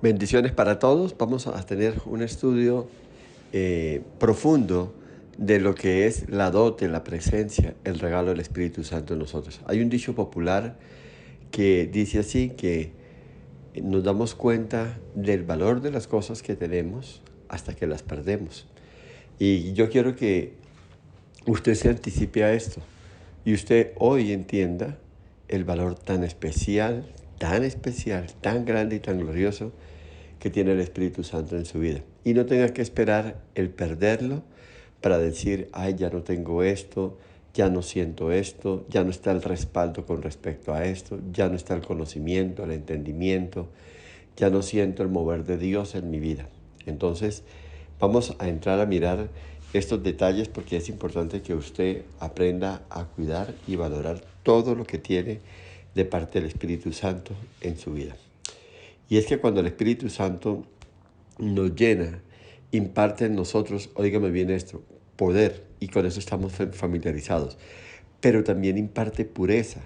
Bendiciones para todos. Vamos a tener un estudio profundo de lo que es la dote, la presencia, el regalo del Espíritu Santo en nosotros. Hay un dicho popular que dice así, que nos damos cuenta del valor de las cosas que tenemos hasta que las perdemos. Y yo quiero que usted se anticipe a esto y usted hoy entienda el valor tan especial, tan grande y tan glorioso que tiene el Espíritu Santo en su vida. Y no tenga que esperar el perderlo para decir, ay, ya no tengo esto, ya no siento esto, ya no está el respaldo con respecto a esto, ya no está el conocimiento, el entendimiento, ya no siento el mover de Dios en mi vida. Entonces, vamos a entrar a mirar estos detalles porque es importante que usted aprenda a cuidar y valorar todo lo que tiene de parte del Espíritu Santo en su vida. Y es que cuando el Espíritu Santo nos llena, imparte en nosotros, óigame bien esto, poder, y con eso estamos familiarizados, pero también imparte pureza.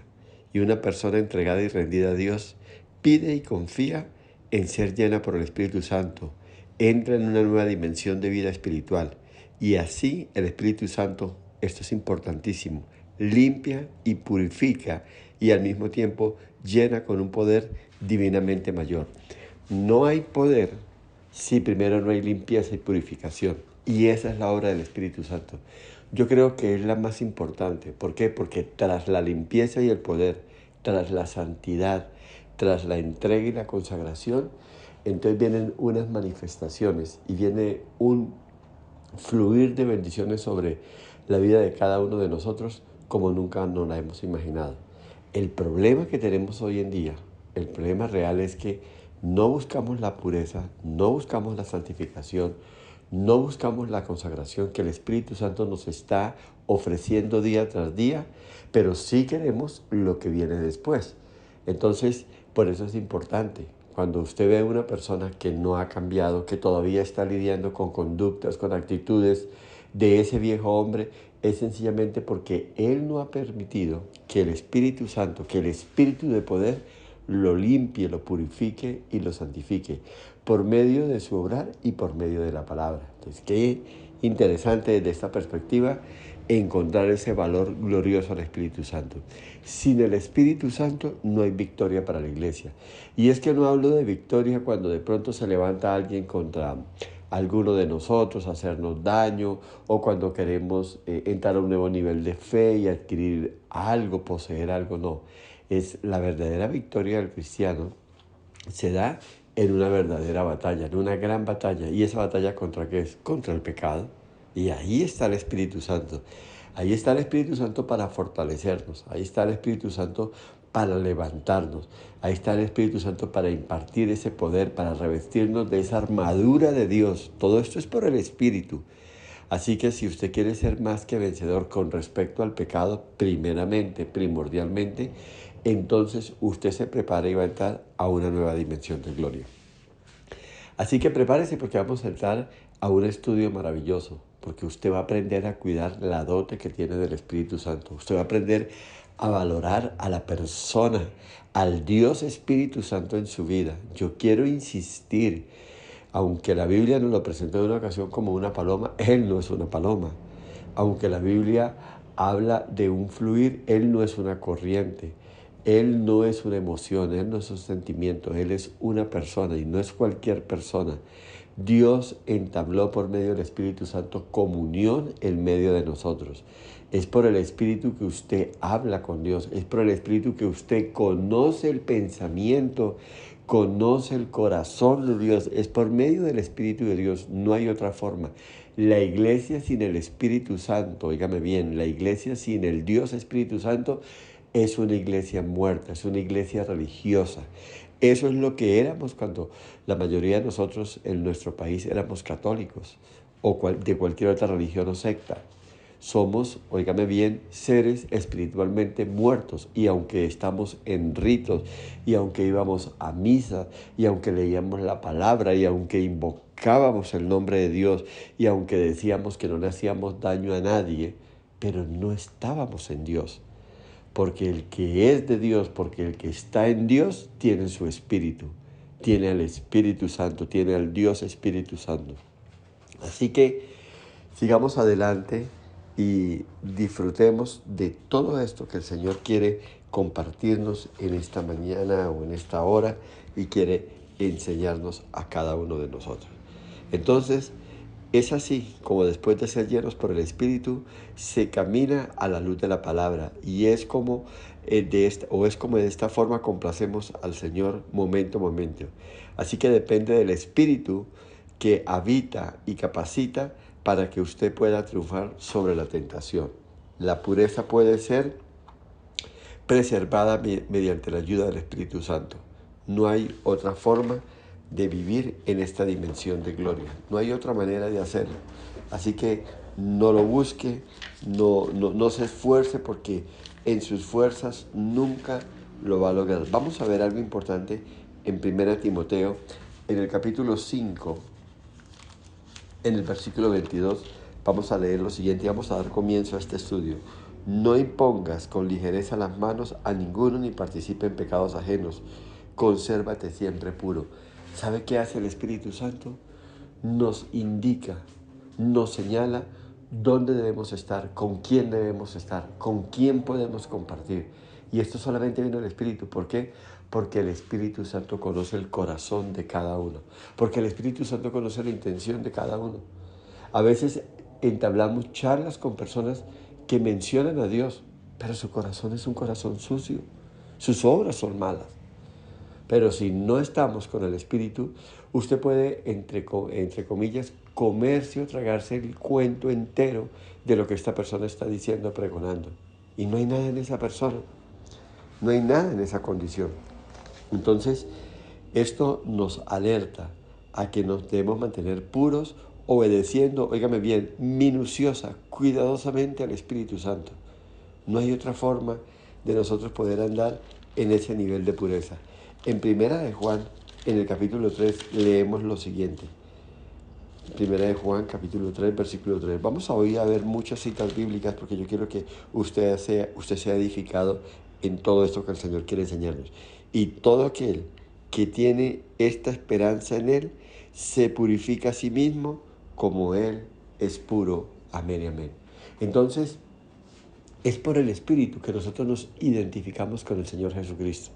Y una persona entregada y rendida a Dios pide y confía en ser llena por el Espíritu Santo, entra en una nueva dimensión de vida espiritual. Y así el Espíritu Santo, esto es importantísimo, limpia y purifica y al mismo tiempo llena con un poder divinamente mayor. No hay poder si primero no hay limpieza y purificación. Y esa es la obra del Espíritu Santo. Yo creo que es la más importante. ¿Por qué? Porque tras la limpieza y el poder, tras la santidad, tras la entrega y la consagración, entonces vienen unas manifestaciones y viene un fluir de bendiciones sobre la vida de cada uno de nosotros como nunca nos la hemos imaginado. El problema que tenemos hoy en día, el problema real es que no buscamos la pureza, no buscamos la santificación, no buscamos la consagración que el Espíritu Santo nos está ofreciendo día tras día, pero sí queremos lo que viene después. Entonces, por eso es importante. Cuando usted ve a una persona que no ha cambiado, que todavía está lidiando con conductas, con actitudes de ese viejo hombre, es sencillamente porque él no ha permitido que el Espíritu Santo, que el Espíritu de poder, lo limpie, lo purifique y lo santifique por medio de su obrar y por medio de la palabra. Entonces, qué interesante desde esta perspectiva encontrar ese valor glorioso al Espíritu Santo. Sin el Espíritu Santo no hay victoria para la iglesia. Y es que no hablo de victoria cuando de pronto se levanta alguien contra alguno de nosotros, hacernos daño, o cuando queremos entrar a un nuevo nivel de fe y adquirir algo, poseer algo, no. Es la verdadera victoria del cristiano se da en una verdadera batalla, en una gran batalla. ¿Y esa batalla contra qué es? Contra el pecado. Y ahí está el Espíritu Santo. Ahí está el Espíritu Santo para fortalecernos. Ahí está el Espíritu Santo para levantarnos. Ahí está el Espíritu Santo para impartir ese poder, para revestirnos de esa armadura de Dios. Todo esto es por el Espíritu. Así que si usted quiere ser más que vencedor con respecto al pecado, primeramente, primordialmente, entonces usted se prepara y va a entrar a una nueva dimensión de gloria. Así que prepárese porque vamos a entrar a un estudio maravilloso, porque usted va a aprender a cuidar la dote que tiene del Espíritu Santo. Usted va a aprender a valorar a la persona, al Dios Espíritu Santo en su vida. Yo quiero insistir, aunque la Biblia nos lo presentó en una ocasión como una paloma, Él no es una paloma. Aunque la Biblia habla de un fluir, Él no es una corriente. Él no es una emoción, Él no es un sentimiento, Él es una persona y no es cualquier persona. Dios entabló por medio del Espíritu Santo comunión en medio de nosotros. Es por el Espíritu que usted habla con Dios, es por el Espíritu que usted conoce el pensamiento, conoce el corazón de Dios. Es por medio del Espíritu de Dios, no hay otra forma. La iglesia sin el Espíritu Santo, óigame bien, la iglesia sin el Dios Espíritu Santo es una iglesia muerta, es una iglesia religiosa. Eso es lo que éramos cuando la mayoría de nosotros en nuestro país éramos católicos o de cualquier otra religión o secta. Somos, óigame bien, seres espiritualmente muertos y aunque estamos en ritos y aunque íbamos a misa y aunque leíamos la palabra y aunque invocábamos el nombre de Dios y aunque decíamos que no le hacíamos daño a nadie, pero no estábamos en Dios. Porque el que es de Dios, porque el que está en Dios, tiene su espíritu. tiene al Espíritu Santo, tiene al Dios Espíritu Santo. Así que sigamos adelante y disfrutemos de todo esto que el Señor quiere compartirnos en esta mañana o en esta hora y quiere enseñarnos a cada uno de nosotros. Entonces, es así como después de ser llenos por el Espíritu se camina a la luz de la palabra y es como de esta forma complacemos al Señor momento a momento. Así que depende del Espíritu que habita y capacita para que usted pueda triunfar sobre la tentación. La pureza puede ser preservada mediante la ayuda del Espíritu Santo. No hay otra forma de vivir en esta dimensión de gloria. No hay otra manera de hacerlo. Así que no lo busque, no se esfuerce porque en sus fuerzas nunca lo va a lograr. Vamos a ver algo importante en 1 Timoteo, en el capítulo 5, en el versículo 22. Vamos a leer lo siguiente y vamos a dar comienzo a este estudio. No impongas con ligereza las manos a ninguno ni participe en pecados ajenos. Consérvate siempre puro. ¿Sabe qué hace el Espíritu Santo? Nos indica, nos señala dónde debemos estar, con quién debemos estar, con quién podemos compartir. Y esto solamente viene del Espíritu. ¿Por qué? Porque el Espíritu Santo conoce el corazón de cada uno. Porque el Espíritu Santo conoce la intención de cada uno. A veces entablamos charlas con personas que mencionan a Dios, pero su corazón es un corazón sucio. Sus obras son malas. Pero si no estamos con el Espíritu, usted puede, entre comillas, comerse o tragarse el cuento entero de lo que esta persona está diciendo, pregonando. Y no hay nada en esa persona. No hay nada en esa condición. Entonces, esto nos alerta a que nos debemos mantener puros, obedeciendo, óigame bien, minuciosa, cuidadosamente al Espíritu Santo. No hay otra forma de nosotros poder andar en ese nivel de pureza. En Primera de Juan, en el capítulo 3, leemos lo siguiente. Primera de Juan, capítulo 3, versículo 3. Vamos a hoy a ver muchas citas bíblicas porque yo quiero que usted sea edificado en todo esto que el Señor quiere enseñarnos. Y todo aquel que tiene esta esperanza en Él, se purifica a sí mismo como Él es puro. Amén y amén. Entonces, es por el Espíritu que nosotros nos identificamos con el Señor Jesucristo.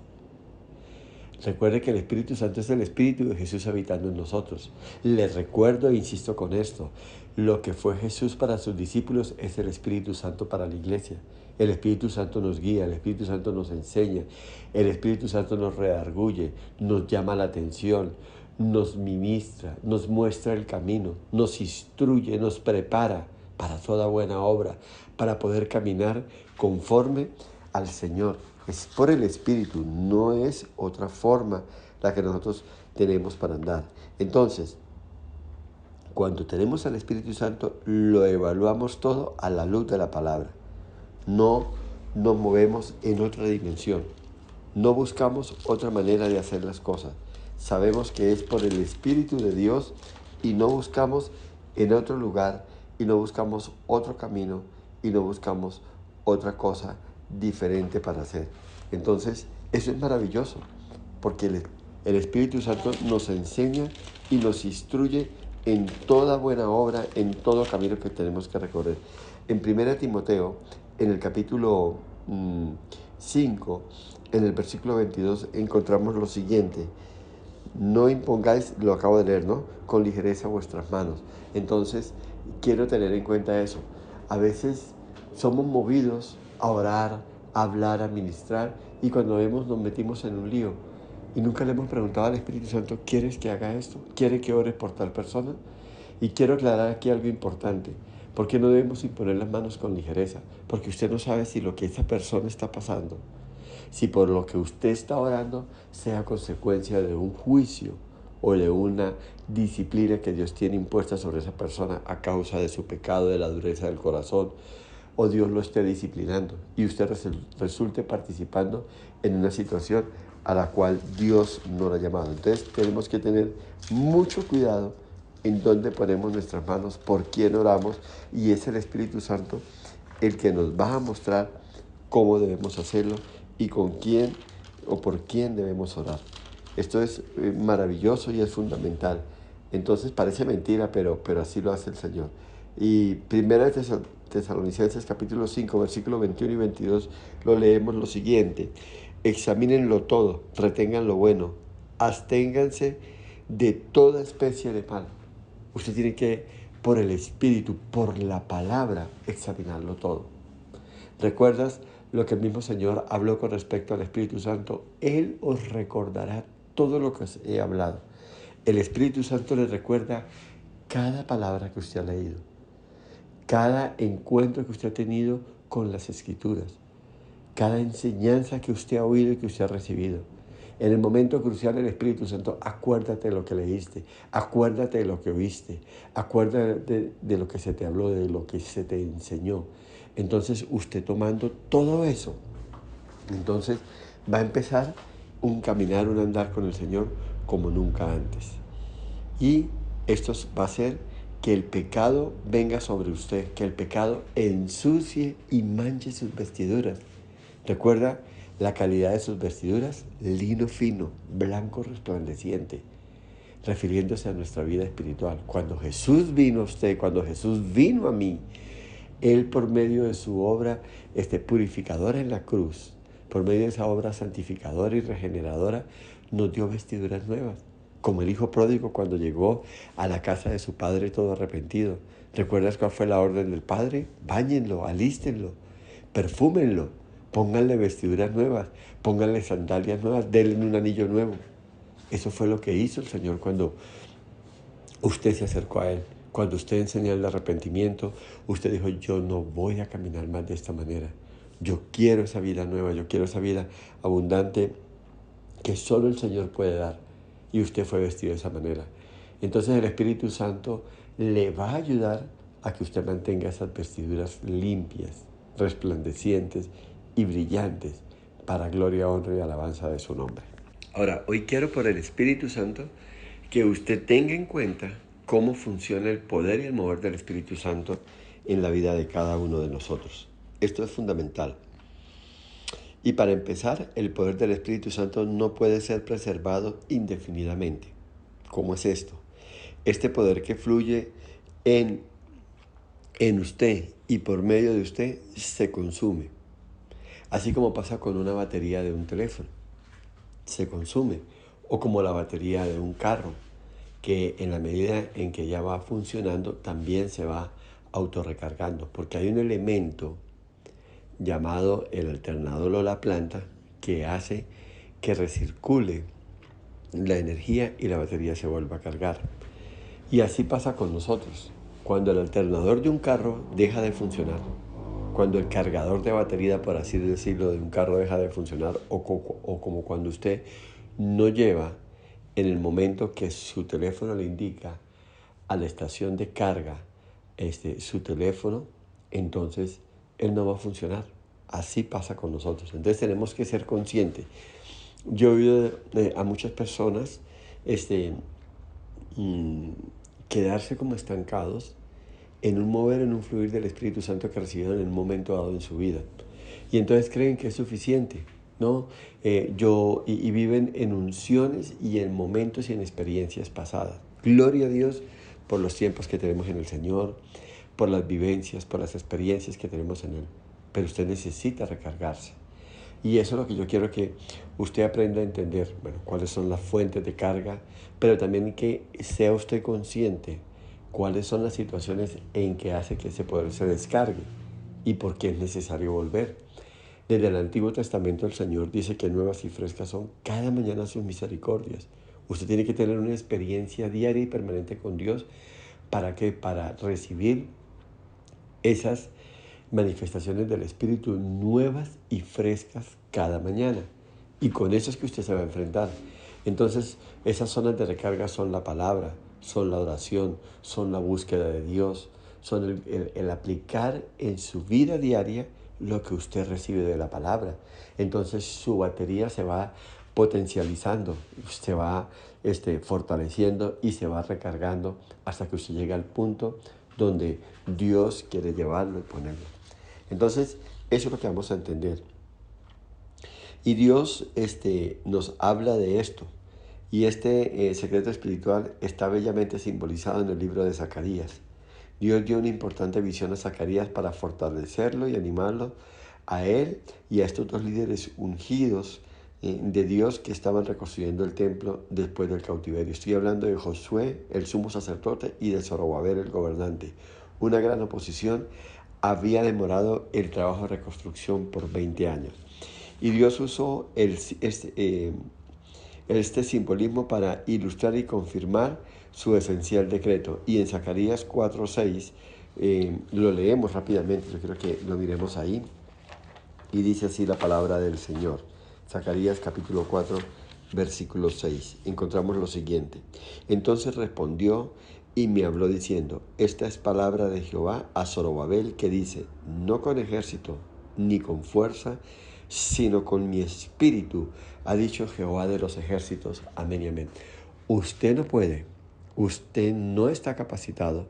Recuerde que el Espíritu Santo es el Espíritu de Jesús habitando en nosotros. Les recuerdo e insisto con esto. Lo que fue Jesús para sus discípulos es el Espíritu Santo para la iglesia. El Espíritu Santo nos guía, el Espíritu Santo nos enseña, el Espíritu Santo nos redarguye, nos llama la atención, nos ministra, nos muestra el camino, nos instruye, nos prepara para toda buena obra, para poder caminar conforme al Señor. Es por el Espíritu, no es otra forma la que nosotros tenemos para andar. Entonces, cuando tenemos al Espíritu Santo, lo evaluamos todo a la luz de la palabra. No nos movemos en otra dimensión. No buscamos otra manera de hacer las cosas. Sabemos que es por el Espíritu de Dios y no buscamos en otro lugar y no buscamos otro camino y no buscamos otra cosa diferente para hacer. Entonces, eso es maravilloso porque el Espíritu Santo nos enseña y nos instruye en toda buena obra, en todo camino que tenemos que recorrer. En 1 Timoteo, en el capítulo 5, en el versículo 22, encontramos lo siguiente. No impongáis, lo acabo de leer, ¿no? Con ligereza vuestras manos. Entonces, quiero tener en cuenta eso. A veces somos movidos a orar, a hablar, a ministrar, y cuando vemos nos metimos en un lío. Y nunca le hemos preguntado al Espíritu Santo, ¿quieres que haga esto? ¿Quieres que ore por tal persona? Y quiero aclarar aquí algo importante. ¿Por qué no debemos imponer las manos con ligereza? Porque usted no sabe si lo que esa persona está pasando, si por lo que usted está orando sea consecuencia de un juicio o de una disciplina que Dios tiene impuesta sobre esa persona a causa de su pecado, de la dureza del corazón, o Dios lo esté disciplinando y usted resulte participando en una situación a la cual Dios no lo ha llamado. Entonces tenemos que tener mucho cuidado en dónde ponemos nuestras manos, por quién oramos, y es el Espíritu Santo el que nos va a mostrar cómo debemos hacerlo y con quién o por quién debemos orar. Esto es maravilloso y es fundamental. Entonces parece mentira, pero así lo hace el Señor. Y primera de Tesalonicenses capítulo 5, versículo 21 y 22, lo leemos lo siguiente. Examínenlo todo, retengan lo bueno, absténganse de toda especie de mal. Usted tiene que, por el Espíritu, por la palabra, examinarlo todo. ¿Recuerdas lo que el mismo Señor habló con respecto al Espíritu Santo? Él os recordará todo lo que os he hablado. El Espíritu Santo le recuerda cada palabra que usted ha leído, cada encuentro que usted ha tenido con las Escrituras, cada enseñanza que usted ha oído y que usted ha recibido. En el momento crucial del Espíritu Santo, acuérdate de lo que leíste, acuérdate de lo que oíste, acuérdate de lo que se te habló, de lo que se te enseñó. Entonces, usted tomando todo eso, entonces va a empezar un caminar, un andar con el Señor como nunca antes. Y esto va a hacer que el pecado venga sobre usted, que el pecado ensucie y manche sus vestiduras. Recuerda la calidad de sus vestiduras, lino fino, blanco resplandeciente, refiriéndose a nuestra vida espiritual. Cuando Jesús vino a usted, cuando Jesús vino a mí, Él por medio de su obra purificadora en la cruz, por medio de esa obra santificadora y regeneradora, nos dio vestiduras nuevas. Como el hijo pródigo cuando llegó a la casa de su padre todo arrepentido. ¿Recuerdas cuál fue la orden del padre? Báñenlo, alístenlo, perfúmenlo, pónganle vestiduras nuevas, pónganle sandalias nuevas, denle un anillo nuevo. Eso fue lo que hizo el Señor cuando usted se acercó a Él. Cuando usted enseñó el arrepentimiento, usted dijo, yo no voy a caminar más de esta manera. Yo quiero esa vida nueva, yo quiero esa vida abundante que solo el Señor puede dar. Y usted fue vestido de esa manera. Entonces el Espíritu Santo le va a ayudar a que usted mantenga esas vestiduras limpias, resplandecientes y brillantes para gloria, honra y alabanza de su nombre. Ahora, hoy quiero por el Espíritu Santo que usted tenga en cuenta cómo funciona el poder y el mover del Espíritu Santo en la vida de cada uno de nosotros. Esto es fundamental. Y para empezar, el poder del Espíritu Santo no puede ser preservado indefinidamente. ¿Cómo es esto? Este poder que fluye en usted y por medio de usted se consume. Así como pasa con una batería de un teléfono. Se consume. O como la batería de un carro, que en la medida en que ya va funcionando, también se va autorrecargando. Porque hay un elemento llamado el alternador o la planta que hace que recircule la energía y la batería se vuelva a cargar. Y así pasa con nosotros. Cuando el alternador de un carro deja de funcionar, cuando el cargador de batería, por así decirlo, de un carro deja de funcionar, o como cuando usted no lleva en el momento que su teléfono le indica a la estación de carga su teléfono, entonces él no va a funcionar. Así pasa con nosotros. Entonces tenemos que ser conscientes. Yo he oído a muchas personas quedarse como estancados en un mover, en un fluir del Espíritu Santo que recibieron en un momento dado en su vida. Y entonces creen que es suficiente, ¿no? Y viven en unciones y en momentos y en experiencias pasadas. Gloria a Dios por los tiempos que tenemos en el Señor, por las vivencias, por las experiencias que tenemos en Él. Pero usted necesita recargarse. Y eso es lo que yo quiero que usted aprenda a entender, bueno, cuáles son las fuentes de carga, pero también que sea usted consciente cuáles son las situaciones en que hace que ese poder se descargue y por qué es necesario volver. Desde el Antiguo Testamento el Señor dice que nuevas y frescas son cada mañana sus misericordias. Usted tiene que tener una experiencia diaria y permanente con Dios. ¿Para qué? Para recibir esas manifestaciones del Espíritu nuevas y frescas cada mañana. Y con eso es que usted se va a enfrentar. Entonces, esas zonas de recarga son la palabra, son la oración, son la búsqueda de Dios, son el aplicar en su vida diaria lo que usted recibe de la palabra. Entonces, su batería se va potencializando, se va fortaleciendo y se va recargando hasta que usted llegue al punto donde Dios quiere llevarlo y ponerlo. Entonces, eso es lo que vamos a entender. Y Dios nos habla de esto. Y este secreto espiritual está bellamente simbolizado en el libro de Zacarías. Dios dio una importante visión a Zacarías para fortalecerlo y animarlo a él y a estos dos líderes ungidos de Dios que estaban reconstruyendo el templo después del cautiverio. Estoy hablando de Josué, el sumo sacerdote, y de Zorobabel, el gobernante. Una gran oposición había demorado el trabajo de reconstrucción por 20 años. Y Dios usó este simbolismo para ilustrar y confirmar su esencial decreto. Y en Zacarías 4:6 lo leemos rápidamente, yo creo que lo miremos ahí. Y dice así la palabra del Señor. Zacarías capítulo 4, versículo 6. Encontramos lo siguiente. Entonces respondió y me habló diciendo, esta es palabra de Jehová a Zorobabel que dice, no con ejército ni con fuerza, sino con mi espíritu, ha dicho Jehová de los ejércitos. Amén y amén. Usted no puede, usted no está capacitado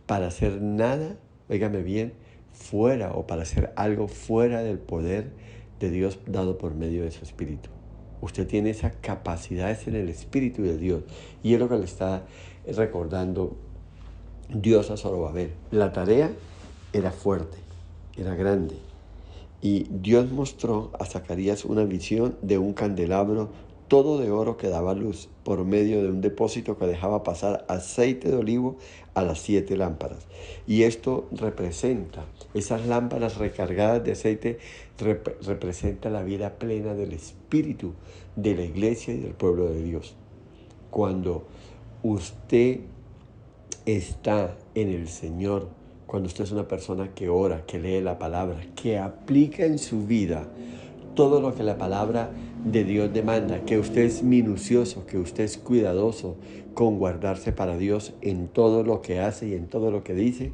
para hacer nada, óigame bien, fuera o para hacer algo fuera del poder de Dios dado por medio de su espíritu. Usted tiene esa capacidad, es en el espíritu de Dios. Y es lo que le está recordando Dios a Zorobabel. La tarea era fuerte, era grande. Y Dios mostró a Zacarías una visión de un candelabro todo de oro que daba luz por medio de un depósito que dejaba pasar aceite de olivo a las 7 lámparas. Y esto representa, esas lámparas recargadas de aceite, representa la vida plena del Espíritu de la iglesia y del pueblo de Dios. Cuando usted está en el Señor, cuando usted es una persona que ora, que lee la palabra, que aplica en su vida todo lo que la palabra de Dios demanda, que usted es minucioso, que usted es cuidadoso con guardarse para Dios en todo lo que hace y en todo lo que dice,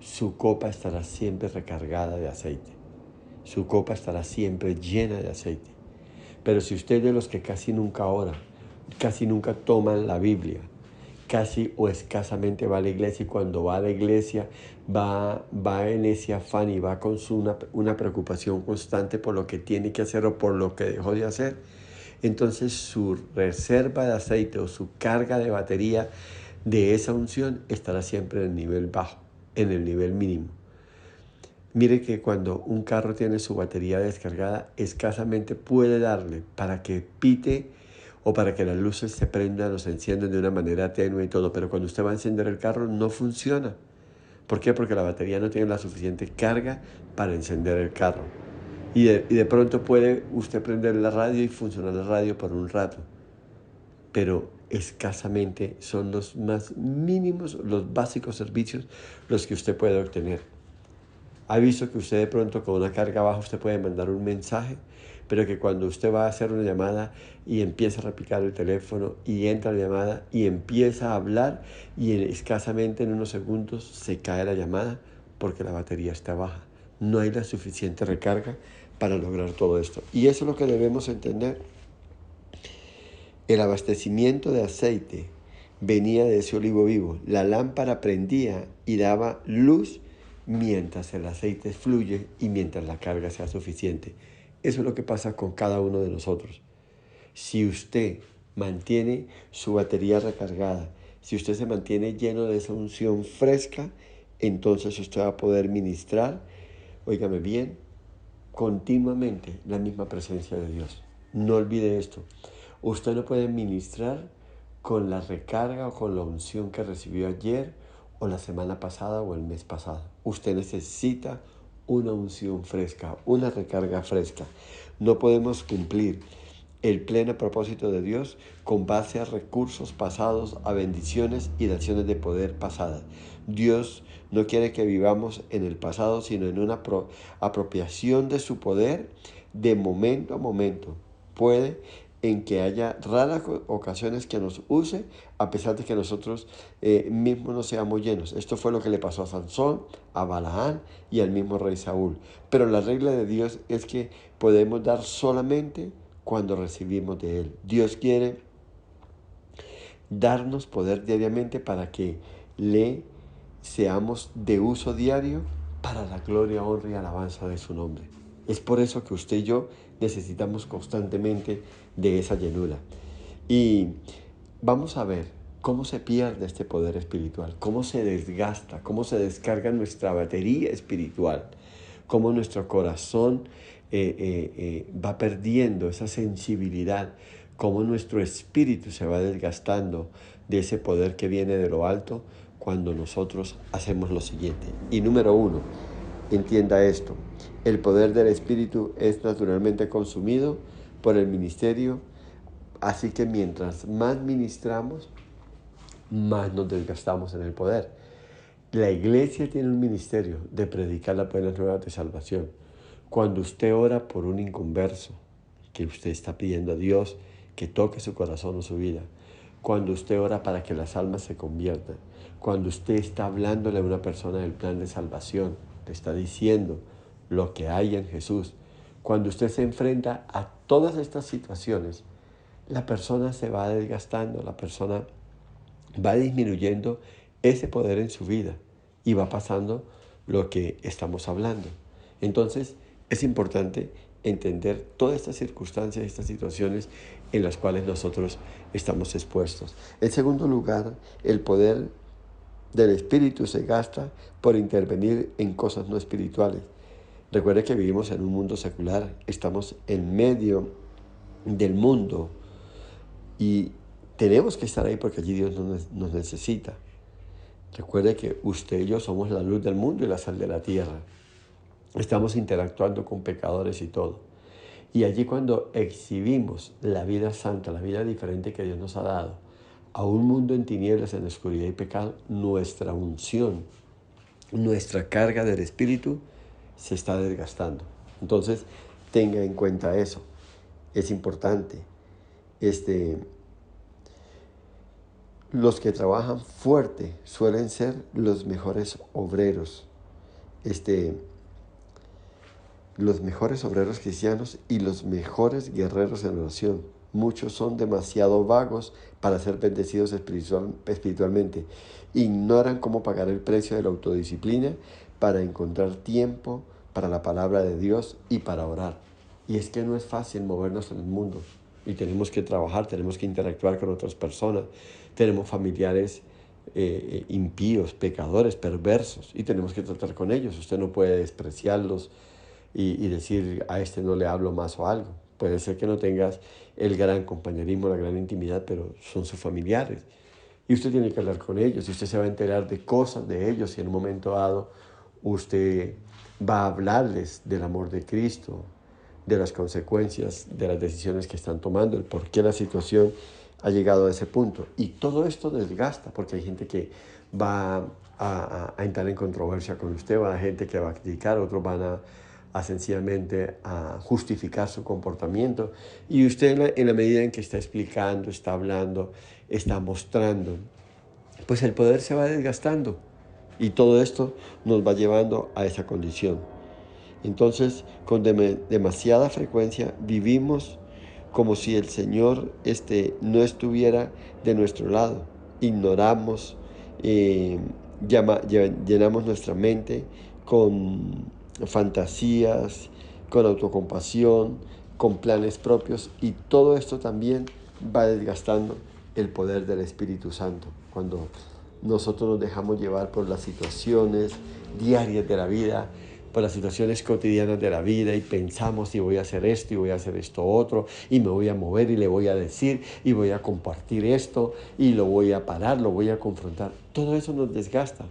su copa estará siempre recargada de aceite. Su copa estará siempre llena de aceite. Pero si usted es de los que casi nunca ora, casi nunca toman la Biblia, casi o escasamente va a la iglesia, y cuando va a la iglesia va en ese afán y va con una preocupación constante por lo que tiene que hacer o por lo que dejó de hacer, entonces su reserva de aceite o su carga de batería de esa unción estará siempre en el nivel bajo, en el nivel mínimo. Mire que cuando un carro tiene su batería descargada, escasamente puede darle para que pite o para que las luces se prendan o se enciendan de una manera tenue y todo, pero cuando usted va a encender el carro no funciona. ¿Por qué? Porque la batería no tiene la suficiente carga para encender el carro. Y de pronto puede usted prender la radio y funcionar la radio por un rato, pero escasamente son los más mínimos, los básicos servicios los que usted puede obtener. ¿Ha visto que usted de pronto con una carga baja usted puede mandar un mensaje, pero que cuando usted va a hacer una llamada y empieza a repicar el teléfono y entra la llamada y empieza a hablar y escasamente en unos segundos se cae la llamada porque la batería está baja? No hay la suficiente recarga para lograr todo esto. Y eso es lo que debemos entender. El abastecimiento de aceite venía de ese olivo vivo. La lámpara prendía y daba luz mientras el aceite fluye y mientras la carga sea suficiente. Eso es lo que pasa con cada uno de nosotros. Si usted mantiene su batería recargada, si usted se mantiene lleno de esa unción fresca, entonces usted va a poder ministrar, óigame bien, continuamente la misma presencia de Dios. No olvide esto. Usted no puede ministrar con la recarga o con la unción que recibió ayer o la semana pasada o el mes pasado. Usted necesita una unción fresca, una recarga fresca. No podemos cumplir el pleno propósito de Dios con base a recursos pasados, a bendiciones y de acciones de poder pasadas. Dios no quiere que vivamos en el pasado, sino en una apropiación de su poder de momento a momento. Puede en que haya raras ocasiones que nos use, a pesar de que nosotros mismos no seamos llenos. Esto fue lo que le pasó a Sansón, a Balaán y al mismo rey Saúl. Pero la regla de Dios es que podemos dar solamente cuando recibimos de Él. Dios quiere darnos poder diariamente para que le seamos de uso diario para la gloria, honra y alabanza de su nombre. Es por eso que usted y yo necesitamos constantemente de esa llenura. Y vamos a ver cómo se pierde este poder espiritual, cómo se desgasta, cómo se descarga nuestra batería espiritual, cómo nuestro corazón va perdiendo esa sensibilidad, cómo nuestro espíritu se va desgastando de ese poder que viene de lo alto cuando nosotros hacemos lo siguiente. Y número uno, entienda esto, el poder del espíritu es naturalmente consumido por el ministerio, así que mientras más ministramos, más nos desgastamos en el poder. La iglesia tiene un ministerio de predicar las buenas nuevas de salvación. Cuando usted ora por un inconverso, que usted está pidiendo a Dios que toque su corazón o su vida, cuando usted ora para que las almas se conviertan, cuando usted está hablándole a una persona del plan de salvación, le está diciendo lo que hay en Jesús, cuando usted se enfrenta a todas estas situaciones, la persona se va desgastando, la persona va disminuyendo ese poder en su vida y va pasando lo que estamos hablando. Entonces, es importante entender todas estas circunstancias, estas situaciones en las cuales nosotros estamos expuestos. En segundo lugar, el poder del espíritu se gasta por intervenir en cosas no espirituales. Recuerde que vivimos en un mundo secular, estamos en medio del mundo y tenemos que estar ahí porque allí Dios nos necesita. Recuerde que usted y yo somos la luz del mundo y la sal de la tierra. Estamos interactuando con pecadores y todo. Y allí cuando exhibimos la vida santa, la vida diferente que Dios nos ha dado, a un mundo en tinieblas, en oscuridad y pecado, nuestra unción, nuestra carga del Espíritu se está desgastando. Entonces, tenga en cuenta eso. Es importante. Los que trabajan fuerte suelen ser los mejores obreros. Los mejores obreros cristianos y los mejores guerreros en oración. Muchos son demasiado vagos para ser bendecidos espiritualmente. Ignoran cómo pagar el precio de la autodisciplina para encontrar tiempo para la palabra de Dios y para orar. Y es que no es fácil movernos en el mundo. Y tenemos que trabajar, tenemos que interactuar con otras personas. Tenemos familiares impíos, pecadores, perversos. Y tenemos que tratar con ellos. Usted no puede despreciarlos y decir a este no le hablo más o algo. Puede ser que no tengas el gran compañerismo, la gran intimidad, pero son sus familiares. Y usted tiene que hablar con ellos y usted se va a enterar de cosas de ellos y en un momento dado usted va a hablarles del amor de Cristo, de las consecuencias de las decisiones que están tomando, el por qué la situación ha llegado a ese punto. Y todo esto desgasta porque hay gente que va a entrar en controversia con usted, va a gente que va a criticar, otros van a sencillamente a justificar su comportamiento. Y usted en la medida en que está explicando, está hablando, está mostrando, pues el poder se va desgastando. Y todo esto nos va llevando a esa condición. Entonces, con demasiada frecuencia vivimos como si el Señor no estuviera de nuestro lado. Ignoramos, llenamos nuestra mente con fantasías, con autocompasión, con planes propios y todo esto también va desgastando el poder del Espíritu Santo. Cuando nosotros nos dejamos llevar por las situaciones diarias de la vida, por las situaciones cotidianas de la vida y pensamos y voy a hacer esto y voy a hacer esto otro y me voy a mover y le voy a decir y voy a compartir esto y lo voy a parar, lo voy a confrontar. Todo eso nos desgasta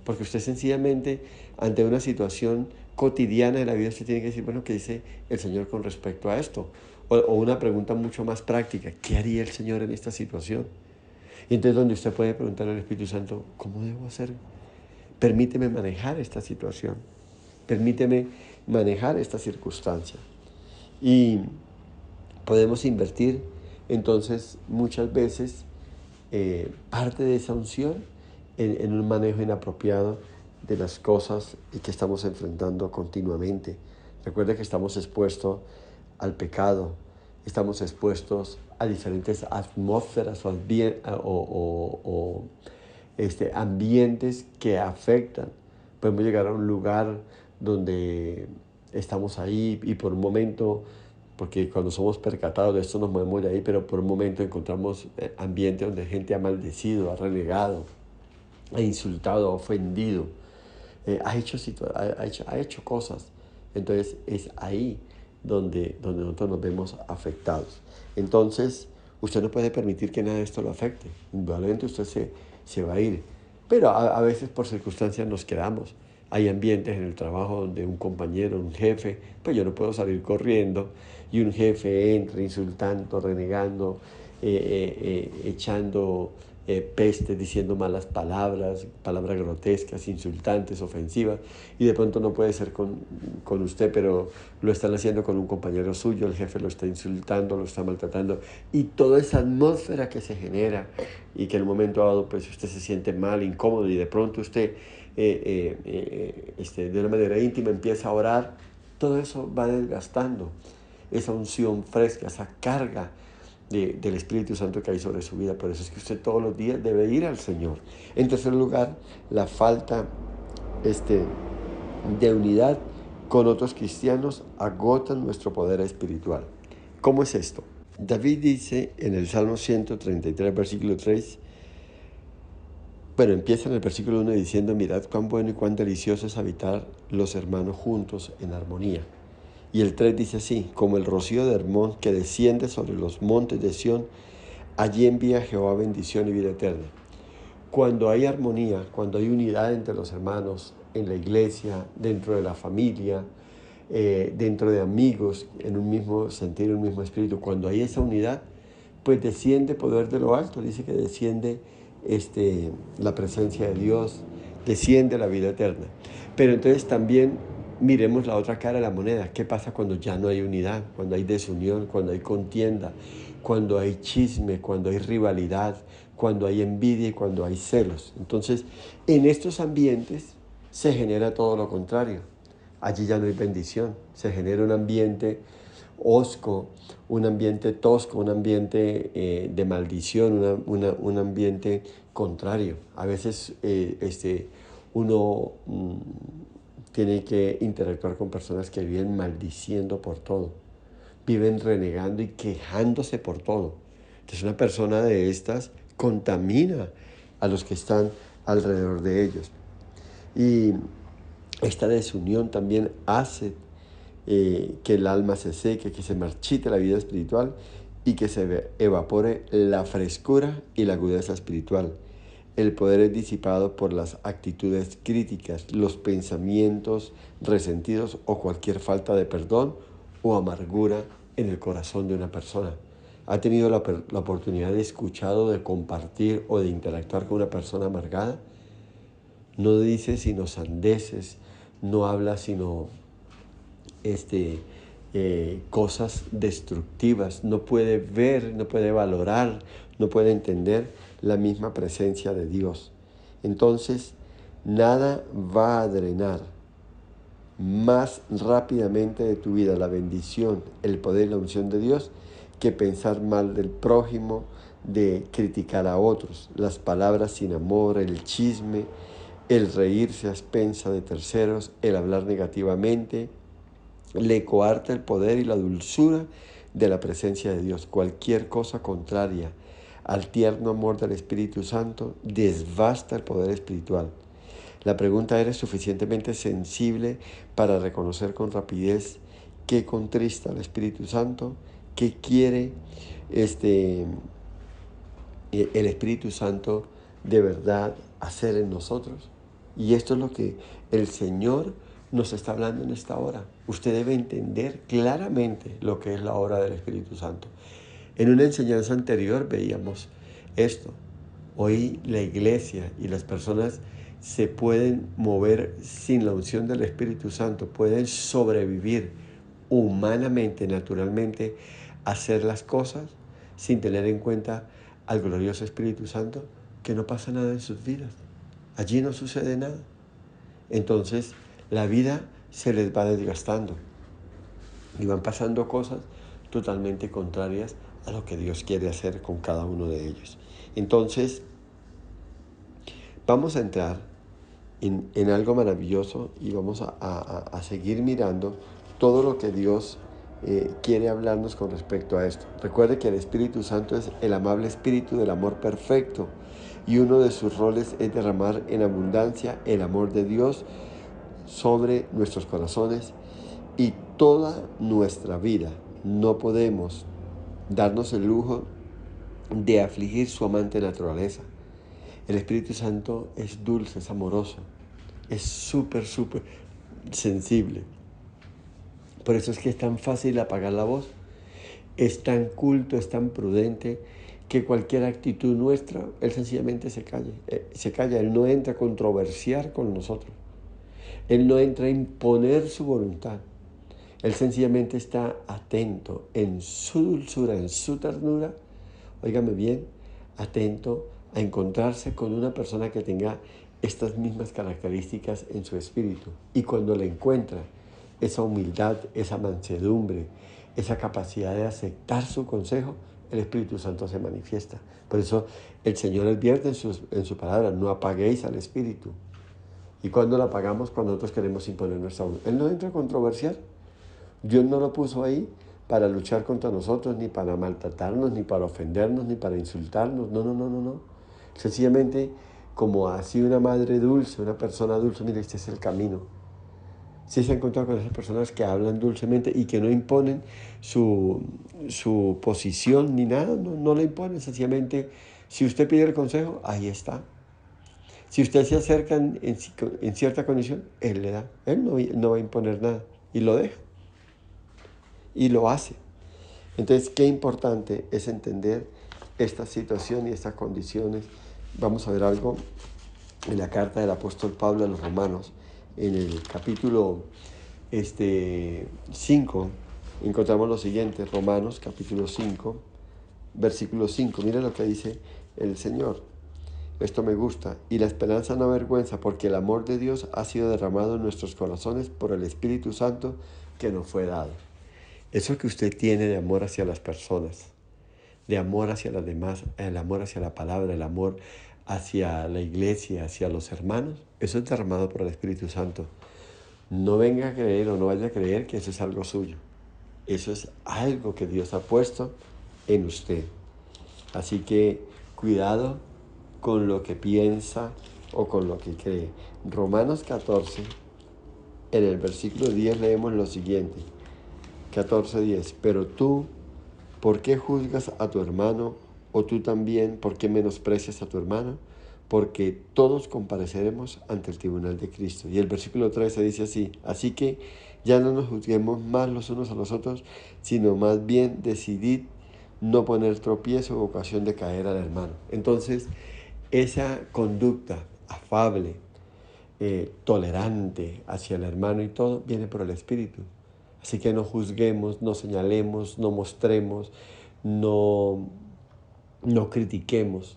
porque usted sencillamente ante una situación cotidiana de la vida usted tiene que decir, bueno, ¿qué dice el Señor con respecto a esto? O una pregunta mucho más práctica, ¿qué haría el Señor en esta situación? Y entonces donde usted puede preguntar al Espíritu Santo, ¿cómo debo hacer? Permíteme manejar esta situación. Permíteme manejar esta circunstancia. Y podemos invertir entonces muchas veces parte de esa unción en un manejo inapropiado de las cosas que estamos enfrentando continuamente. Recuerde que estamos expuestos al pecado, estamos expuestos a diferentes atmósferas o ambientes que afectan. Podemos llegar a un lugar donde estamos ahí y por un momento porque cuando somos percatados de esto nos movemos de ahí, pero por un momento encontramos ambientes donde gente ha maldecido, ha renegado, ha insultado, ha ofendido, ha hecho cosas. Entonces es ahí donde nosotros nos vemos afectados. Entonces usted no puede permitir que nada de esto lo afecte. Indudablemente usted se va a ir. Pero a veces por circunstancias nos quedamos. Hay ambientes en el trabajo donde un compañero, un jefe, pues yo no puedo salir corriendo y un jefe entra insultando, renegando, echando peste, diciendo malas palabras, palabras grotescas, insultantes, ofensivas, y de pronto no puede ser con usted, pero lo están haciendo con un compañero suyo, el jefe lo está insultando, lo está maltratando, y toda esa atmósfera que se genera y que en un momento dado pues usted se siente mal, incómodo, y de pronto usted de una manera íntima empieza a orar, todo eso va desgastando esa unción fresca, esa carga del Espíritu Santo que hay sobre su vida. Por eso es que usted todos los días debe ir al Señor. En tercer lugar, la falta de unidad con otros cristianos agota nuestro poder espiritual. ¿Cómo es esto? David dice en el Salmo 133, versículo 3, bueno, empieza en el versículo 1 diciendo: mirad cuán bueno y cuán delicioso es habitar los hermanos juntos en armonía. Y el 3 dice así: como el rocío de Hermón que desciende sobre los montes de Sión, allí envía Jehová bendición y vida eterna. Cuando hay armonía, cuando hay unidad entre los hermanos, en la iglesia, dentro de la familia, dentro de amigos, en un mismo sentir, en un mismo espíritu, cuando hay esa unidad, pues desciende poder de lo alto. Dice que desciende la presencia de Dios, desciende la vida eterna. Pero entonces también miremos la otra cara de la moneda. ¿Qué pasa cuando ya no hay unidad? Cuando hay desunión, cuando hay contienda, cuando hay chisme, cuando hay rivalidad, cuando hay envidia y cuando hay celos. Entonces, en estos ambientes se genera todo lo contrario. Allí ya no hay bendición. Se genera un ambiente hosco, un ambiente tosco, un ambiente de maldición, un ambiente contrario. A veces uno tiene que interactuar con personas que viven maldiciendo por todo, viven renegando y quejándose por todo. Entonces una persona de estas contamina a los que están alrededor de ellos. Y esta desunión también hace que el alma se seque, que se marchite la vida espiritual y que se evapore la frescura y la agudeza espiritual. El poder es disipado por las actitudes críticas, los pensamientos resentidos o cualquier falta de perdón o amargura en el corazón de una persona. ¿Ha tenido la oportunidad de escuchar o de compartir o de interactuar con una persona amargada? No dice sino sandeces, no habla sino cosas destructivas, no puede ver, no puede valorar, no puede entender la misma presencia de Dios. Entonces, nada va a drenar más rápidamente de tu vida la bendición, el poder y la unción de Dios que pensar mal del prójimo, de criticar a otros, las palabras sin amor, el chisme, el reírse a expensas de terceros, el hablar negativamente, le coarta el poder y la dulzura de la presencia de Dios. Cualquier cosa contraria al tierno amor del Espíritu Santo desbasta el poder espiritual. La pregunta: ¿eres suficientemente sensible para reconocer con rapidez qué contrista al Espíritu Santo? ¿Qué quiere el Espíritu Santo de verdad hacer en nosotros? Y esto es lo que el Señor nos está hablando en esta hora. Usted debe entender claramente lo que es la obra del Espíritu Santo. En una enseñanza anterior veíamos esto. Hoy la iglesia y las personas se pueden mover sin la unción del Espíritu Santo, pueden sobrevivir humanamente, naturalmente, hacer las cosas sin tener en cuenta al glorioso Espíritu Santo, que no pasa nada en sus vidas. Allí no sucede nada. Entonces, la vida se les va desgastando y van pasando cosas totalmente contrarias a lo que Dios quiere hacer con cada uno de ellos. Entonces, vamos a entrar en algo maravilloso y vamos a seguir mirando todo lo que Dios quiere hablarnos con respecto a esto. Recuerde que el Espíritu Santo es el amable Espíritu del amor perfecto y uno de sus roles es derramar en abundancia el amor de Dios sobre nuestros corazones y toda nuestra vida. No podemos darnos el lujo de afligir su amante naturaleza. El Espíritu Santo es dulce, es amoroso, es súper sensible. Por eso es que es tan fácil apagar la voz, es tan culto, es tan prudente, que cualquier actitud nuestra, Él sencillamente se calla. Él no entra a controversiar con nosotros. Él no entra a imponer su voluntad. Él sencillamente está atento en su dulzura, en su ternura, óigame bien, atento a encontrarse con una persona que tenga estas mismas características en su espíritu. Y cuando le encuentra esa humildad, esa mansedumbre, esa capacidad de aceptar su consejo, el Espíritu Santo se manifiesta. Por eso el Señor advierte en su palabra: no apaguéis al Espíritu. ¿Y cuando lo apagamos? Cuando nosotros queremos imponer nuestra voluntad. Él no entra a controversiar. Dios no lo puso ahí para luchar contra nosotros, ni para maltratarnos, ni para ofendernos, ni para insultarnos. No. Sencillamente, como así una madre dulce, una persona dulce, mire, este es el camino. Si se ha encontrado con esas personas que hablan dulcemente y que no imponen su posición ni nada, no la imponen. Sencillamente, si usted pide el consejo, ahí está. Si usted se acerca en cierta condición, Él le da. Él no va a imponer nada y lo deja. Y lo hace. Entonces, qué importante es entender esta situación y estas condiciones. Vamos a ver algo en la carta del apóstol Pablo a los Romanos, en el capítulo 5, encontramos lo siguiente: Romanos capítulo 5, versículo 5. Mira lo que dice el Señor. Esto me gusta. Y la esperanza no avergüenza, porque el amor de Dios ha sido derramado en nuestros corazones por el Espíritu Santo que nos fue dado. Eso que usted tiene de amor hacia las personas, de amor hacia las demás, el amor hacia la palabra, el amor hacia la iglesia, hacia los hermanos, eso es derramado por el Espíritu Santo. No venga a creer o no vaya a creer que eso es algo suyo. Eso es algo que Dios ha puesto en usted. Así que cuidado con lo que piensa o con lo que cree. Romanos 14, en el versículo 10 leemos lo siguiente. 14:10. Pero tú, ¿por qué juzgas a tu hermano? ¿O tú también, por qué menosprecias a tu hermano? Porque todos compareceremos ante el tribunal de Cristo. Y el versículo 13 dice así: así que ya no nos juzguemos más los unos a los otros, sino más bien decidid no poner tropiezo o ocasión de caer al hermano. Entonces, esa conducta afable, tolerante hacia el hermano y todo, viene por el Espíritu. Así que no juzguemos, no señalemos, no mostremos, no critiquemos,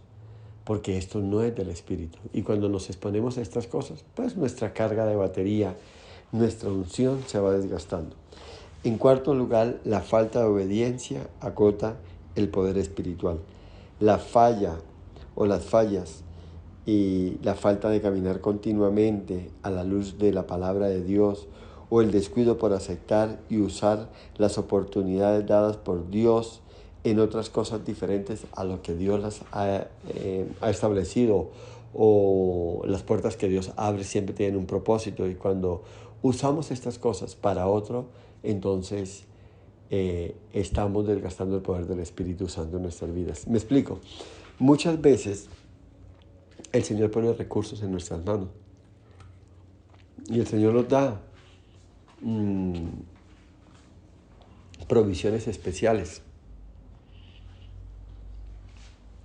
porque esto no es del Espíritu. Y cuando nos exponemos a estas cosas, pues nuestra carga de batería, nuestra unción se va desgastando. En cuarto lugar, la falta de obediencia agota el poder espiritual. La falla o las fallas y la falta de caminar continuamente a la luz de la palabra de Dios, o el descuido por aceptar y usar las oportunidades dadas por Dios en otras cosas diferentes a lo que Dios las ha establecido, o las puertas que Dios abre siempre tienen un propósito, y cuando usamos estas cosas para otro, entonces estamos desgastando el poder del Espíritu Santo en nuestras vidas. Me explico. Muchas veces el Señor pone recursos en nuestras manos y el Señor nos da provisiones especiales.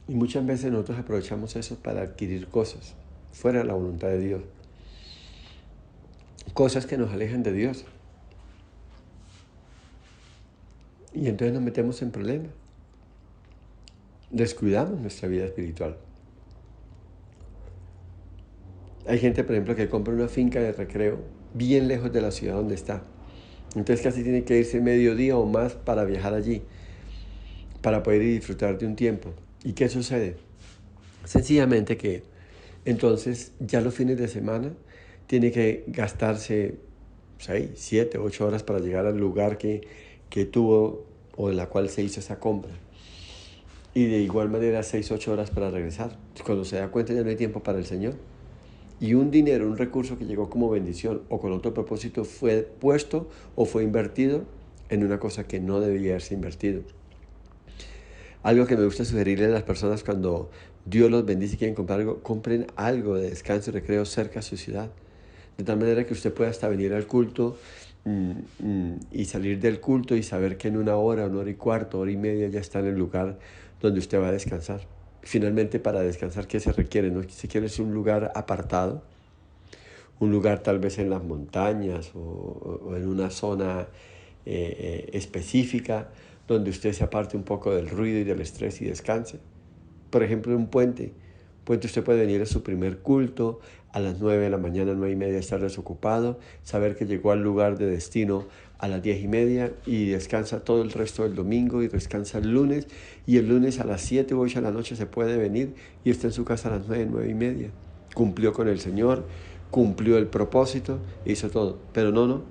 Y muchas veces nosotros aprovechamos eso para adquirir cosas fuera de la voluntad de Dios. Cosas que nos alejan de Dios. Y entonces nos metemos en problemas. Descuidamos nuestra vida espiritual. Hay gente, por ejemplo, que compra una finca de recreo bien lejos de la ciudad donde está. Entonces casi tiene que irse mediodía o más para viajar allí, para poder ir y disfrutar de un tiempo. ¿Y qué sucede? Sencillamente que entonces ya los fines de semana tiene que gastarse 6, 7, 8 horas para llegar al lugar que que tuvo o en la cual se hizo esa compra. Y de igual manera 6, 8 horas para regresar. Cuando se da cuenta ya no hay tiempo para el Señor. Y un dinero, un recurso que llegó como bendición o con otro propósito fue puesto o fue invertido en una cosa que no debía haberse invertido. Algo que me gusta sugerirle a las personas cuando Dios los bendice y quieren comprar algo, compren algo de descanso y recreo cerca a su ciudad. De tal manera que usted pueda hasta venir al culto y salir del culto y saber que en una hora y cuarto, hora y media ya está en el lugar donde usted va a descansar. Finalmente, para descansar, ¿qué se requiere? ¿No? Se quiere un lugar apartado, un lugar tal vez en las montañas o en una zona específica donde usted se aparte un poco del ruido y del estrés y descanse. Por ejemplo, en un puente. Puente usted puede venir a su primer culto a las 9 de la mañana, 9 y media, estar desocupado, saber que llegó al lugar de destino a las 10 y media y descansa todo el resto del domingo y descansa el lunes, y el lunes a las 7 o 8 de la noche se puede venir y está en su casa a las 9, 9 y media. Cumplió con el Señor, cumplió el propósito, hizo todo. Pero no,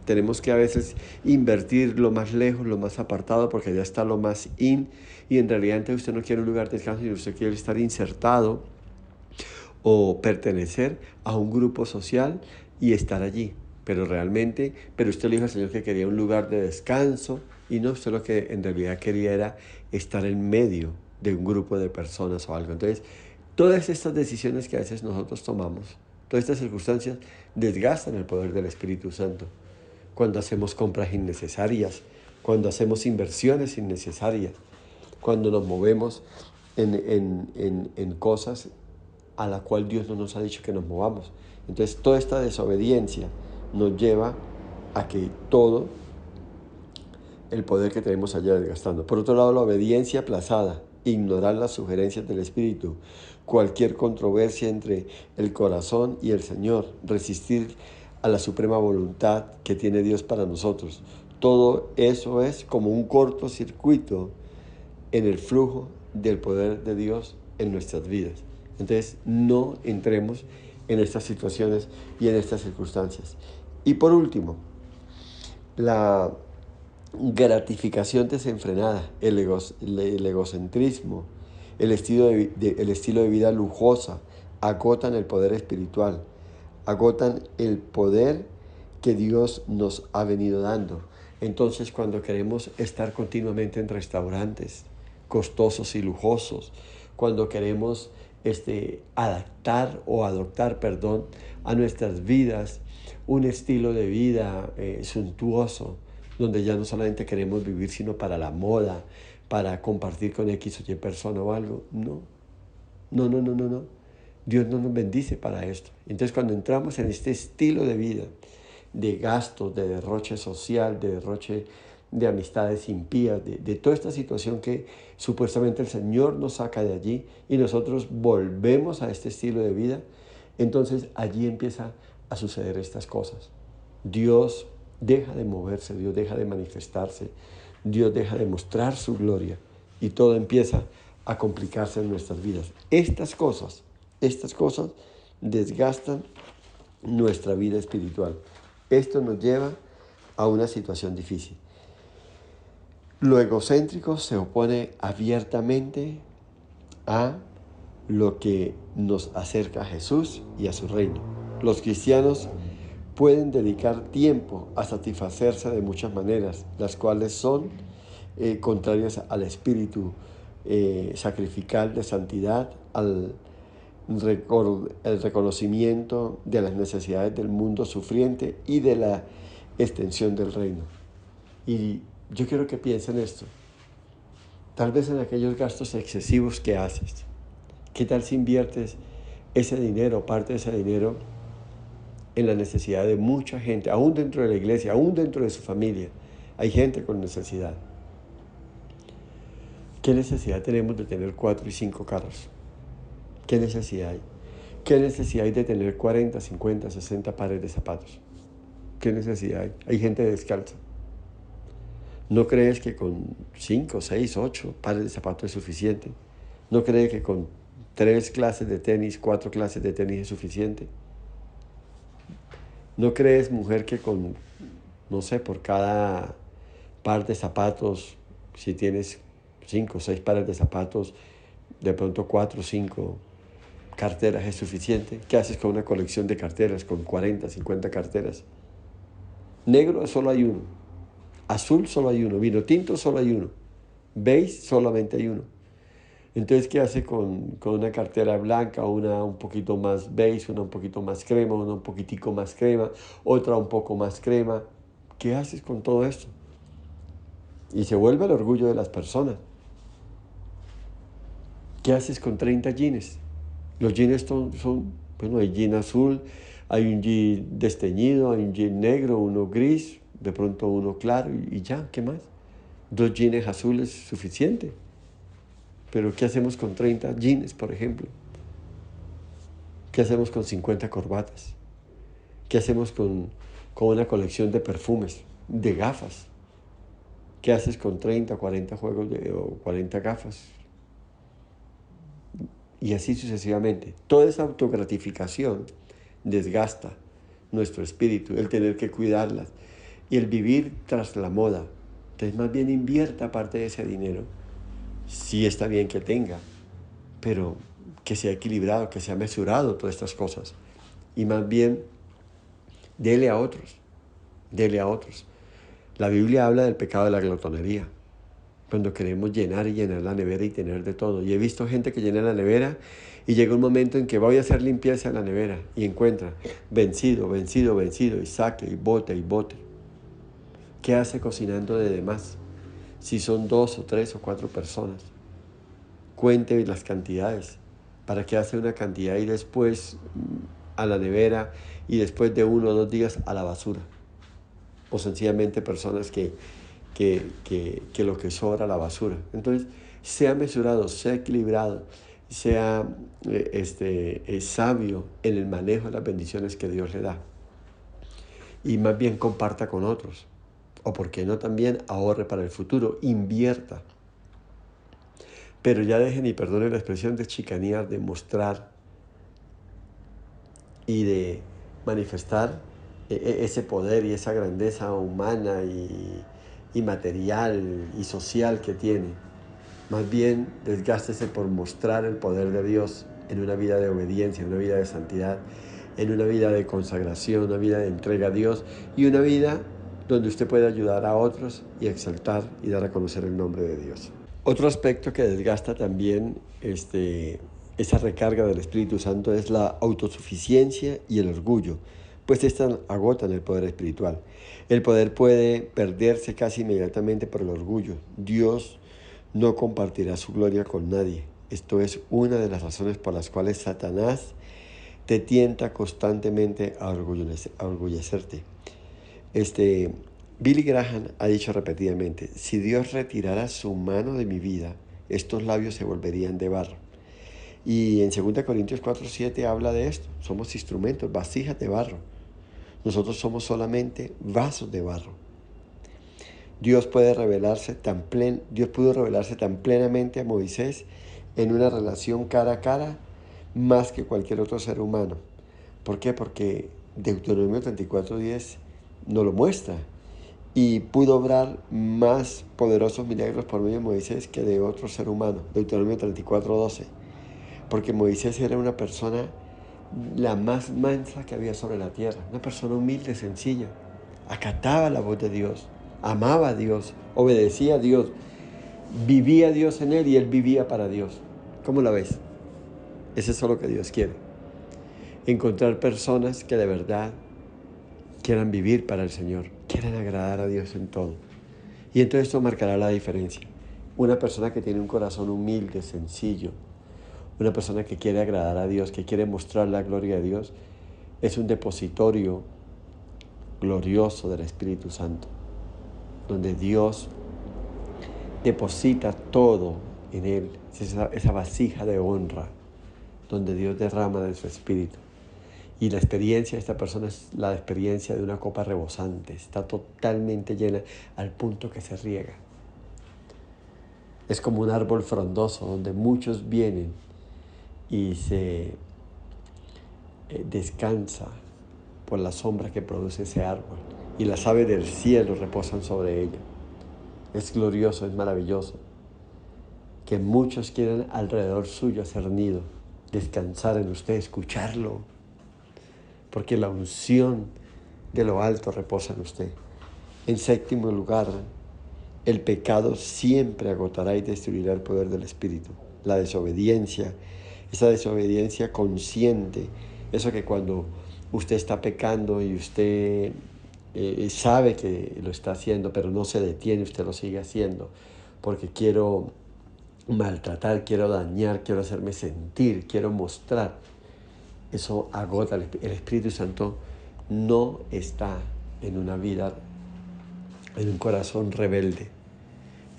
tenemos que a veces invertir lo más lejos, lo más apartado, porque allá está lo más in, y en realidad entonces usted no quiere un lugar de descanso, sino usted quiere estar insertado o pertenecer a un grupo social y estar allí. Pero usted le dijo al Señor que quería un lugar de descanso, y no, usted lo que en realidad quería era estar en medio de un grupo de personas o algo. Entonces, todas estas decisiones que a veces nosotros tomamos, todas estas circunstancias, desgastan el poder del Espíritu Santo. Cuando hacemos compras innecesarias, cuando hacemos inversiones innecesarias, cuando nos movemos en cosas a la cual Dios no nos ha dicho que nos movamos. Entonces, toda esta desobediencia nos lleva a que todo el poder que tenemos allá desgastando. Por otro lado, la obediencia aplazada, ignorar las sugerencias del Espíritu, cualquier controversia entre el corazón y el Señor, resistir a la suprema voluntad que tiene Dios para nosotros. Todo eso es como un cortocircuito en el flujo del poder de Dios en nuestras vidas. Entonces, no entremos en estas situaciones y en estas circunstancias. Y por último, la gratificación desenfrenada, el egocentrismo, el estilo de vida lujosa, agotan el poder espiritual, agotan el poder que Dios nos ha venido dando. Entonces, cuando queremos estar continuamente en restaurantes costosos y lujosos, cuando queremos adoptar, a nuestras vidas un estilo de vida suntuoso, donde ya no solamente queremos vivir, sino para la moda, para compartir con X o Y persona o algo. No. Dios no nos bendice para esto. Entonces, cuando entramos en este estilo de vida, de gasto, de derroche social, de derroche de amistades impías, de toda esta situación que supuestamente el Señor nos saca de allí y nosotros volvemos a este estilo de vida, entonces allí empieza a suceder estas cosas. Dios deja de moverse, Dios deja de manifestarse, Dios deja de mostrar su gloria y todo empieza a complicarse en nuestras vidas. Estas cosas desgastan nuestra vida espiritual. Esto nos lleva a una situación difícil. Lo egocéntrico se opone abiertamente a lo que nos acerca a Jesús y a su reino. Los cristianos pueden dedicar tiempo a satisfacerse de muchas maneras, las cuales son contrarias al espíritu sacrificial de santidad, el reconocimiento de las necesidades del mundo sufriente y de la extensión del reino. Y yo quiero que piensen esto. Tal vez en aquellos gastos excesivos que haces. ¿Qué tal si inviertes ese dinero, parte de ese dinero, en la necesidad de mucha gente, aún dentro de la iglesia, aún dentro de su familia? Hay gente con necesidad. ¿Qué necesidad tenemos de tener 4 y 5 carros? ¿Qué necesidad hay? ¿Qué necesidad hay de tener 40, 50, 60 pares de zapatos? ¿Qué necesidad hay? Hay gente descalza. ¿No crees que con 5, 6, 8 pares de zapatos es suficiente? ¿No crees que con 3 clases de tenis, 4 clases de tenis es suficiente? ¿No crees, mujer, que con, no sé, por cada par de zapatos, si tienes 5 o 6 pares de zapatos, de pronto 4 o 5 carteras es suficiente. ¿Qué haces con una colección de carteras, con 40, 50 carteras? Negro solo hay uno, azul solo hay uno, vino tinto solo hay uno, beige solamente hay uno. Entonces, ¿qué hace con una cartera blanca? Una un poquito más beige, una un poquito más crema, una un poquitico más crema, otra un poco más crema. ¿Qué haces con todo esto? Y se vuelve el orgullo de las personas. ¿Qué haces con 30 jeans? Los jeans bueno, hay jean azul, hay un jean desteñido, hay un jean negro, uno gris, de pronto uno claro y ya, ¿qué más? 2 jeans azules es suficiente. Pero ¿qué hacemos con 30 jeans, por ejemplo? ¿Qué hacemos con 50 corbatas? ¿Qué hacemos con una colección de perfumes, de gafas? ¿Qué haces con 30 o 40 o 40 gafas? Y así sucesivamente. Toda esa autogratificación desgasta nuestro espíritu, el tener que cuidarlas y el vivir tras la moda. Entonces más bien invierta parte de ese dinero. Sí está bien que tenga, pero que sea equilibrado, que sea mesurado todas estas cosas. Y más bien dele a otros, dele a otros. La Biblia habla del pecado de la glotonería. Cuando queremos llenar y llenar la nevera y tener de todo. Y he visto gente que llena la nevera y llega un momento en que voy a hacer limpieza en la nevera y encuentra vencido, vencido, vencido, y saque, y bote, y bote. ¿Qué hace cocinando de demás? Si son 2 o 3 o 4 personas. Cuente las cantidades. ¿Para qué hace una cantidad y después a la nevera y después de 1 o 2 días a la basura? O sencillamente personas que lo que sobra a la basura. Entonces, sea mesurado, sea equilibrado, sea sabio en el manejo de las bendiciones que Dios le da. Y más bien comparta con otros. O por qué no también ahorre para el futuro, invierta. Pero ya dejen, y perdone la expresión, de chicanear, de mostrar y de manifestar ese poder y esa grandeza humana y material y social que tiene. Más bien, desgástese por mostrar el poder de Dios en una vida de obediencia, en una vida de santidad, en una vida de consagración, una vida de entrega a Dios y una vida donde usted puede ayudar a otros y exaltar y dar a conocer el nombre de Dios. Otro aspecto que desgasta también esa recarga del Espíritu Santo es la autosuficiencia y el orgullo, pues estas agotan el poder espiritual. El poder puede perderse casi inmediatamente por el orgullo. Dios no compartirá su gloria con nadie. Esto es una de las razones por las cuales Satanás te tienta constantemente a orgullecerte. Billy Graham ha dicho repetidamente: si Dios retirara su mano de mi vida, estos labios se volverían de barro. Y en 2 Corintios 4:7 habla de esto. Somos instrumentos, vasijas de barro. Nosotros somos solamente vasos de barro. Dios pudo revelarse tan plenamente a Moisés en una relación cara a cara más que cualquier otro ser humano. ¿Por qué? Porque Deuteronomio 34:10 nos lo muestra. Y pudo obrar más poderosos milagros por medio de Moisés que de otro ser humano. Deuteronomio 34:12. Porque Moisés era una persona la más mansa que había sobre la tierra. Una persona humilde, sencilla. Acataba la voz de Dios. Amaba a Dios. Obedecía a Dios. Vivía Dios en él y él vivía para Dios. ¿Cómo la ves? Eso es lo que Dios quiere. Encontrar personas que de verdad quieran vivir para el Señor, quieran agradar a Dios en todo. Y entonces esto marcará la diferencia. Una persona que tiene un corazón humilde, sencillo, una persona que quiere agradar a Dios, que quiere mostrar la gloria de Dios, es un depositorio glorioso del Espíritu Santo, donde Dios deposita todo en él, esa vasija de honra, donde Dios derrama de su Espíritu. Y la experiencia de esta persona es la experiencia de una copa rebosante. Está totalmente llena al punto que se riega. Es como un árbol frondoso donde muchos vienen y se descansa por la sombra que produce ese árbol. Y las aves del cielo reposan sobre ella. Es glorioso, es maravilloso. Que muchos quieran alrededor suyo hacer nido, descansar en usted, escucharlo, porque la unción de lo alto reposa en usted. En séptimo lugar, el pecado siempre agotará y destruirá el poder del Espíritu. La desobediencia, esa desobediencia consciente, eso que cuando usted está pecando y usted sabe que lo está haciendo, pero no se detiene, usted lo sigue haciendo, porque quiero maltratar, quiero dañar, quiero hacerme sentir, quiero mostrar. Eso agota. El Espíritu Santo no está en una vida, en un corazón rebelde,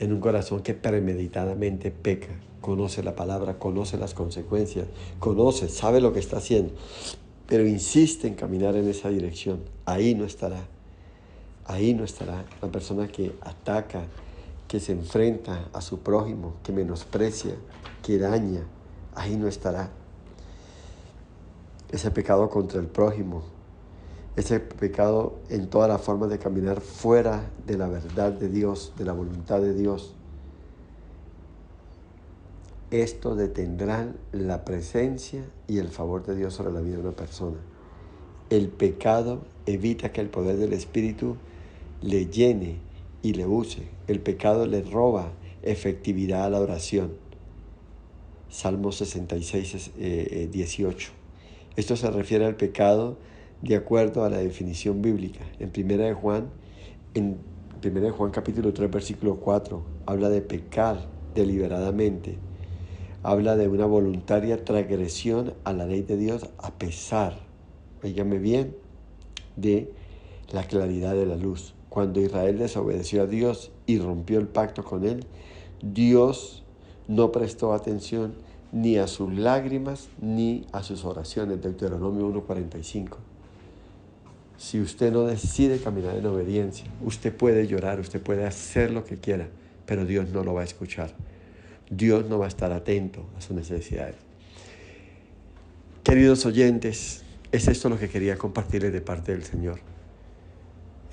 en un corazón que premeditadamente peca, conoce la palabra, conoce las consecuencias, conoce, sabe lo que está haciendo, pero insiste en caminar en esa dirección. Ahí no estará. Ahí no estará la persona que ataca, que se enfrenta a su prójimo, que menosprecia, que daña. Ahí no estará. Ese pecado contra el prójimo, ese pecado en todas las formas de caminar fuera de la verdad de Dios, de la voluntad de Dios. Esto detendrá la presencia y el favor de Dios sobre la vida de una persona. El pecado evita que el poder del Espíritu le llene y le use. El pecado le roba efectividad a la oración. Salmo 66, 18. Esto se refiere al pecado de acuerdo a la definición bíblica. En 1 de Juan capítulo 3, versículo 4, habla de pecar deliberadamente. Habla de una voluntaria transgresión a la ley de Dios a pesar, oígame bien, de la claridad de la luz. Cuando Israel desobedeció a Dios y rompió el pacto con él, Dios no prestó atención ni a sus lágrimas ni a sus oraciones. Deuteronomio 1:45. Si usted no decide caminar en obediencia, usted puede llorar, usted puede hacer lo que quiera, pero Dios no lo va a escuchar. Dios no va a estar atento a sus necesidades. Queridos oyentes, es esto lo que quería compartirles de parte del Señor.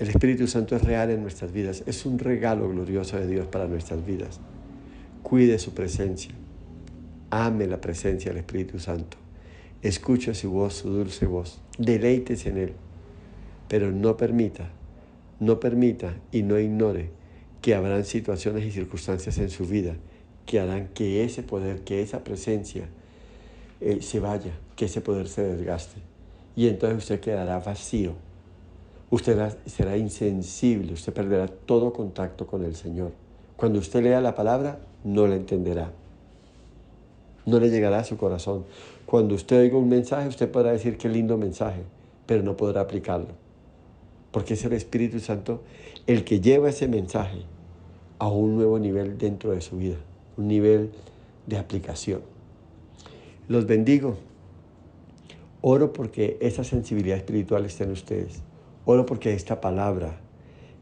El Espíritu Santo es real en nuestras vidas, es un regalo glorioso de Dios para nuestras vidas. Cuide su presencia, ame la presencia del Espíritu Santo, escuche su voz, su dulce voz, deleítese en Él, pero no permita y no ignore que habrán situaciones y circunstancias en su vida que harán que ese poder, que esa presencia se vaya, que ese poder se desgaste. Y entonces usted quedará vacío, usted será insensible, usted perderá todo contacto con el Señor. Cuando usted lea la palabra, no la entenderá, no le llegará a su corazón. Cuando usted oiga un mensaje, usted podrá decir qué lindo mensaje, pero no podrá aplicarlo, porque es el Espíritu Santo el que lleva ese mensaje a un nuevo nivel dentro de su vida, un nivel de aplicación. Los bendigo. Oro porque esa sensibilidad espiritual esté en ustedes. Oro porque esta palabra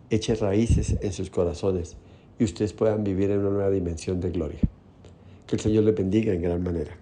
eche raíces en sus corazones y ustedes puedan vivir en una nueva dimensión de gloria. Que el Señor les bendiga en gran manera.